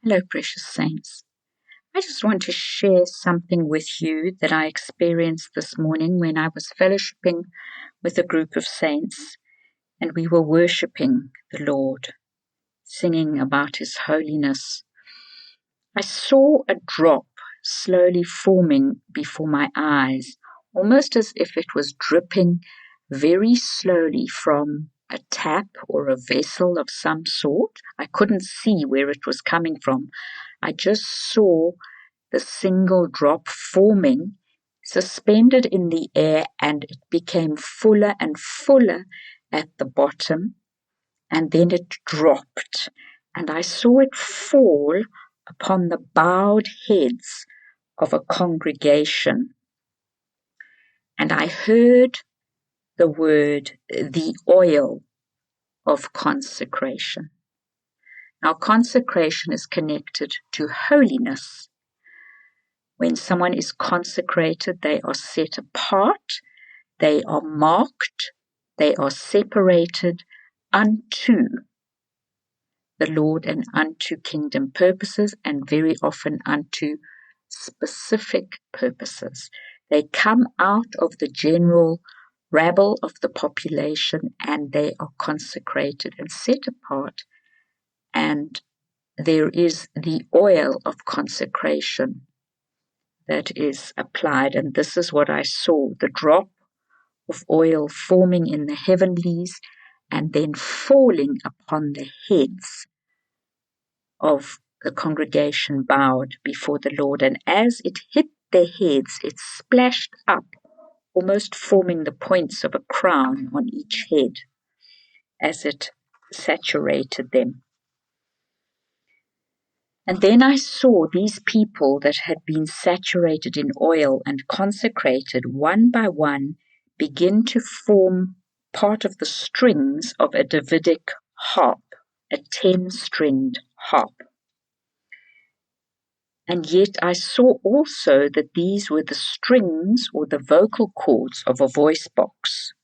Hello, precious saints. I just want to share something with you that I experienced this morning when I was fellowshipping with a group of saints and we were worshipping the Lord, singing about His holiness. I saw a drop slowly forming before my eyes, almost as if it was dripping very slowly from a tap or a vessel of some sort. I couldn't see where it was coming from. I just saw the single drop forming, suspended in the air, and it became fuller and fuller at the bottom, and then it dropped, and I saw it fall upon the bowed heads of a congregation. And I heard the word, the oil of consecration. Now, consecration is connected to holiness. When someone is consecrated, they are set apart, they are marked, they are separated unto the Lord and unto kingdom purposes, and very often unto specific purposes. They come out of the general rabble of the population and they are consecrated and set apart, and there is the oil of consecration that is applied. And this is what I saw, the drop of oil forming in the heavenlies and then falling upon the heads of the congregation bowed before the Lord. And as it hit their heads, it splashed up, almost forming the points of a crown on each head as it saturated them. And then I saw these people that had been saturated in oil and consecrated one by one begin to form part of the strings of a Davidic harp, a 10-stringed harp. And yet I saw also that these were the strings or the vocal cords of a voice box.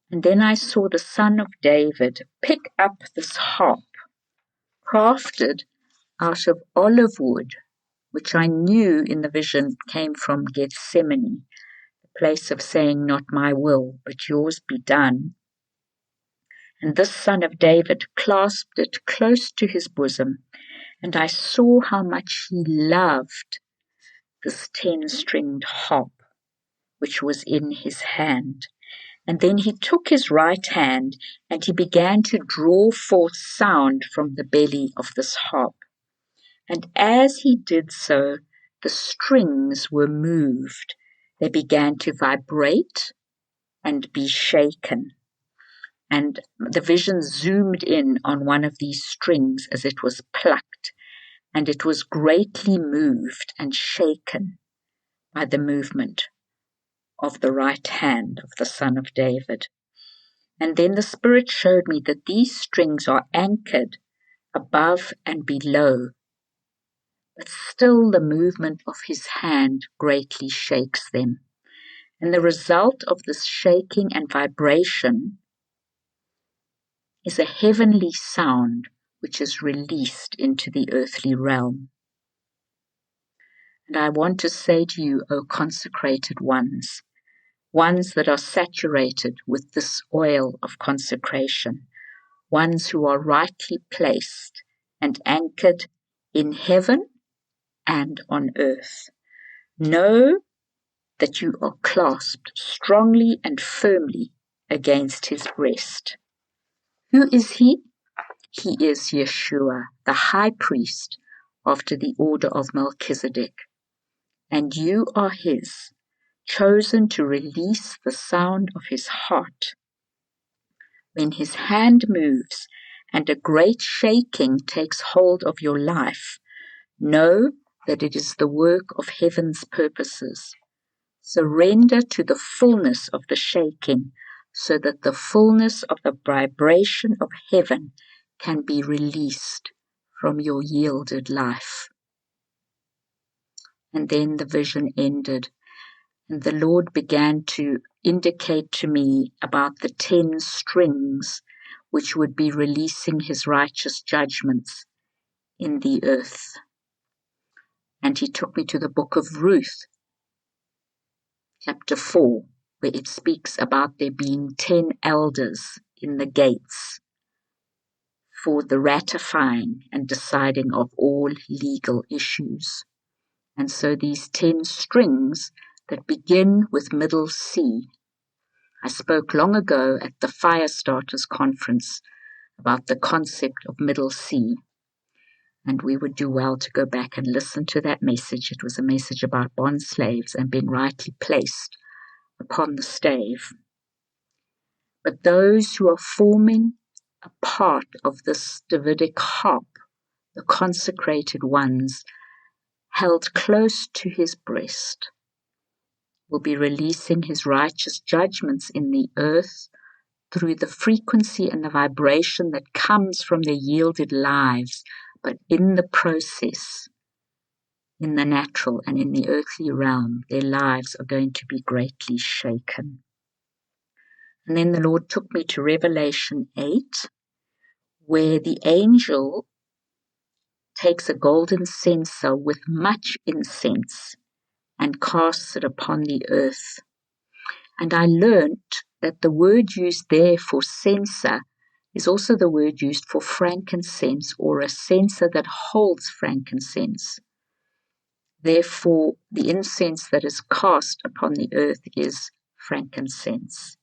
And then I saw the Son of David pick up this harp, crafted out of olive wood, which I knew in the vision came from Gethsemane, the place of saying, not my will, but yours be done. And this Son of David clasped it close to his bosom, and I saw how much he loved this 10-stringed harp, which was in his hand. And then he took his right hand, and he began to draw forth sound from the belly of this harp. And as he did so, the strings were moved. They began to vibrate and be shaken. And the vision zoomed in on one of these strings as it was plucked, and it was greatly moved and shaken by the movement of the right hand of the Son of David. And then the Spirit showed me that these strings are anchored above and below, but still the movement of his hand greatly shakes them. And the result of this shaking and vibration is a heavenly sound which is released into the earthly realm. And I want to say to you, O consecrated ones that are saturated with this oil of consecration, ones who are rightly placed and anchored in heaven and on earth, know that you are clasped strongly and firmly against his breast. Who is he? He is Yeshua, the high priest after the order of Melchizedek. And you are his, chosen to release the sound of his heart. When his hand moves and a great shaking takes hold of your life, know that it is the work of heaven's purposes. Surrender to the fullness of the shaking, so that the fullness of the vibration of heaven can be released from your yielded life. And then the vision ended, and the Lord began to indicate to me about the 10 strings which would be releasing his righteous judgments in the earth. And he took me to the book of Ruth, chapter 4, where it speaks about there being 10 elders in the gates for the ratifying and deciding of all legal issues. And so these 10 strings that begin with middle C. I spoke long ago at the Fire Starters Conference about the concept of middle C. And we would do well to go back and listen to that message. It was a message about bond slaves and being rightly placed upon the stave. But those who are forming a part of this Davidic harp, the consecrated ones, held close to his breast, will be releasing his righteous judgments in the earth through the frequency and the vibration that comes from their yielded lives, but in the process, in the natural and in the earthly realm, their lives are going to be greatly shaken. And then the Lord took me to Revelation 8, where the angel takes a golden censer with much incense and casts it upon the earth. And I learnt that the word used there for censer is also the word used for frankincense, or a censer that holds frankincense. Therefore, the incense that is cast upon the earth is frankincense.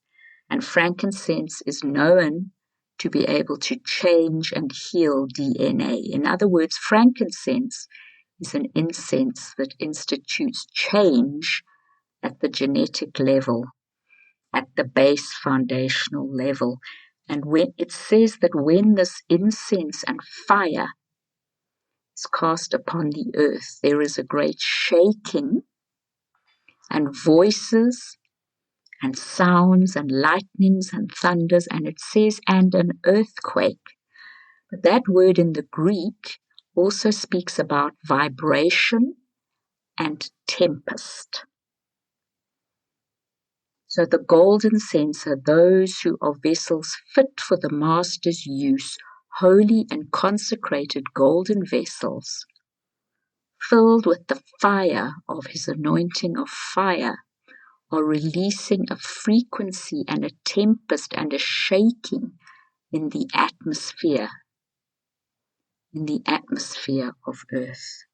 And frankincense is known to be able to change and heal DNA. In other words, frankincense is an incense that institutes change at the genetic level, at the base foundational level. And when it says that when this incense and fire is cast upon the earth, there is a great shaking, and voices and sounds and lightnings and thunders, and it says, and an earthquake. But that word in the Greek also speaks about vibration and tempest. So the golden censer, those who are vessels fit for the master's use, holy and consecrated golden vessels, filled with the fire of his anointing of fire, are releasing a frequency and a tempest and a shaking in the atmosphere of earth.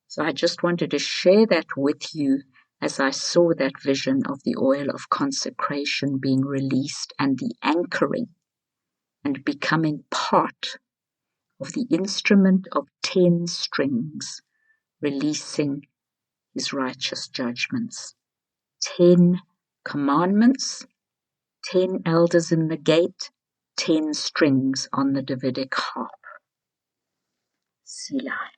So I just wanted to share that with you as I saw that vision of the oil of consecration being released and the anchoring and becoming part of the instrument of 10 strings, releasing his righteous judgments. 10 commandments, 10 elders in the gate, 10 strings on the Davidic harp. Selah.